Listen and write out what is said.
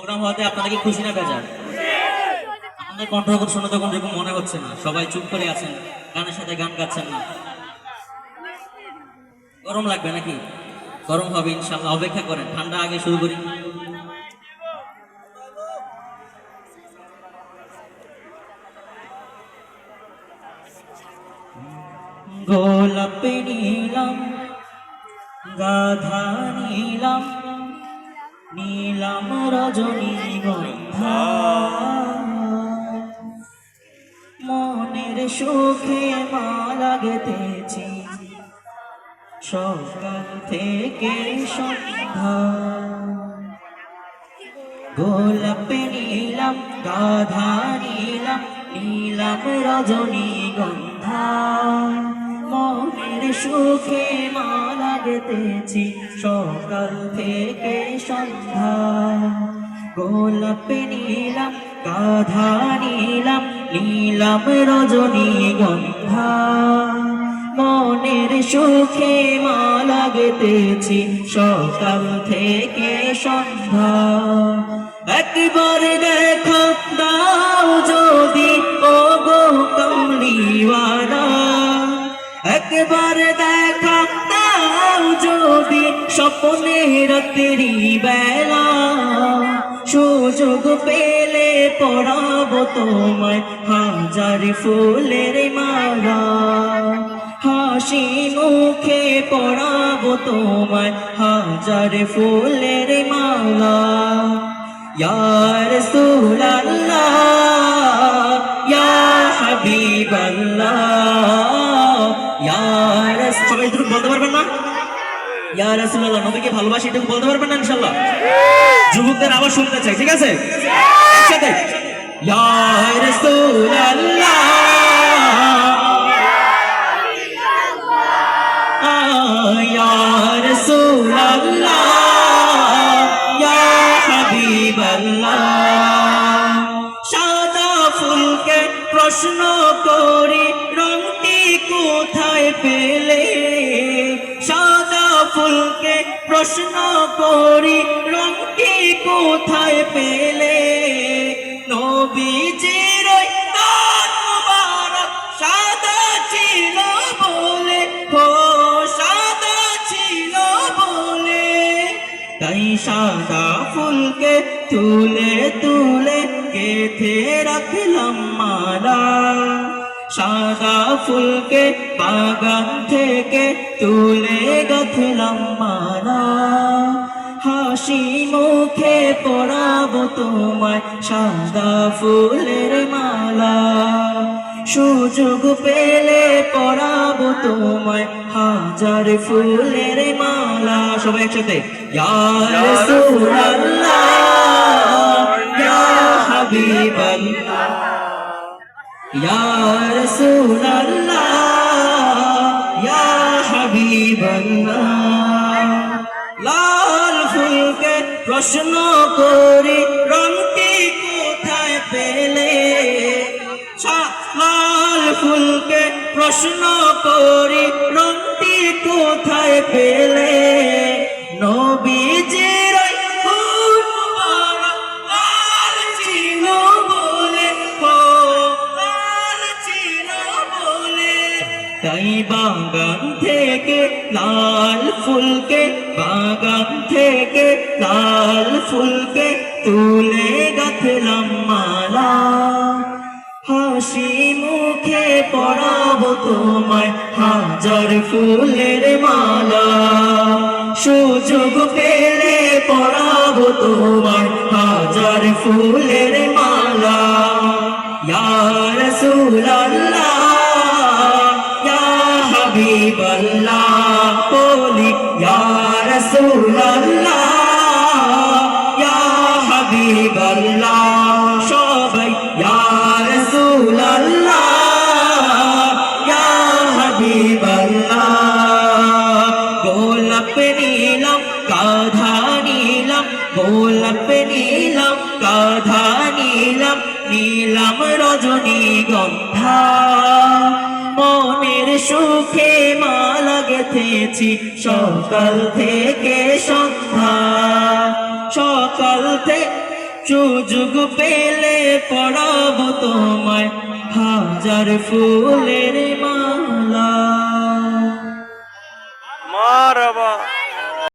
Programme হওয়াতে আপনাদের কি খুশি না বেজার? আপনাদের কণ্ঠ শুনে তখন এরকম মনে হচ্ছে না, সবাই চুপ করে আছেন, গানের সাথে গান গাচ্ছেন না। গরম লাগবে নাকি? গরম হবে ইনশাল্লাহ, অপেক্ষা করেন, ঠান্ডা আগে শুরু করি। গোলাপ নীলাম, গাধা নীলাম, নীলাম রজনীগন্ধা, মনের সুখে মালা গেঁথেছি সকাল থেকে সন্ধ্যা। গোলাপ নীলাম, গাধা নীলাম, নীলাম রজনীগন্ধা, মনের সুখে মালা গেঁথেছি সকাল থেকে সন্ধ্যা। গোলাপ নীলাম, গাধা নীলাম, নীলাম রজনীগন্ধা, মনের সুখে মালা গেঁথেছি সকাল থেকে সন্ধ্যা। একবার দেখা দাও যদি ও গো কমলিওয়ালা, একবার দেখা দাও যদি স্বপ্নে রাত্রি বেলা, সুযোগ পেলে পরাবো তোমায় হাজার ফুলের মালা, হাসি মুখে পরাবো তোমায় হাজার ফুলের মালা। ইয়া রাসূলুল্লাহ, ইয়া হাবিবাল্লাহ, ইয়া রাসূল, সবাই একটু বলতে পারবেন না? ইয়া রাসূলুল্লাহ, নবীকে ভালোবাসি একটু বলতে পারবেন না ইনশাআল্লাহ? যুবকদের আবার শুনতে চাই, ঠিক আছে? একসাথে ইয়া রাসূলুল্লাহ, ইয়া রাসূলুল্লাহ, ইয়া হাবিবাল্লাহ। সাদা ফুলকে প্রশ্ন করি রংটি কোথায় পেলে, সাদা ফুলকে প্রশ্ন করি রংটি কোথায় পেলে, নবীজির ওই দান মুবারক সাদা ছিল বলে, ও সাদা ছিল বলে, তাই সাদা ফুলকে তুলে তুলে গেঁথে রাখলাম মালা, সাদা ফুলকে বাগান থেকে তুলে গাঁথলাম মালা, হাসি মুখে পরাবো তোমায় সাদা ফুলের মালা, সুযোগ পেলে পরাবো তোমায় হাজার ফুলের মালা। সবাই একসাথে ইয়া রাসূলুল্লাহ, ইয়া হাবিবাল্লাহ, ইয়া রাসূলুল্লাহ, ইয়া হাবিবাল্লাহ। লাল ফুলকে প্রশ্ন করি রংটি কোথায় পেলে, লাল ফুলকে প্রশ্ন করি রংটি কোথায় পেলে, নবীজির ওই ফুল মুবারক লাল ছিল বলে, ও লাল ছিল বলে, তাই বাগান থেকে লাল ফুলকে, বাগান থেকে লাল ফুলকে তুলে গাঁথলাম মালা, হাসি মুখে পরাবো তোমায় হাজার ফুলের মালা, সুযোগ পেলে পরাবো তোমায় হাজার ফুলের মালা। ইয়া রাসূলুল্লাহ, ইয়া হাবিবাল্লাহ, বলি ইয়া রাসূলুল্লাহ, ইয়া হাবিবাল্লাহ। সবাই ইয়া রাসূলুল্লাহ, ইয়া হাবিবাল্লাহ। গোলাপ নীলাম, গাধা নীলাম, গোলাপ নীলাম, গাধা নীলাম, নীলাম রজনীগন্ধা, মনের সুখে মালা গেঁথেছি সকাল থেকে সন্ধ্যা, সকাল থেকে সুযোগ পেলে পড়াবো তোমায় হাজার ফুলের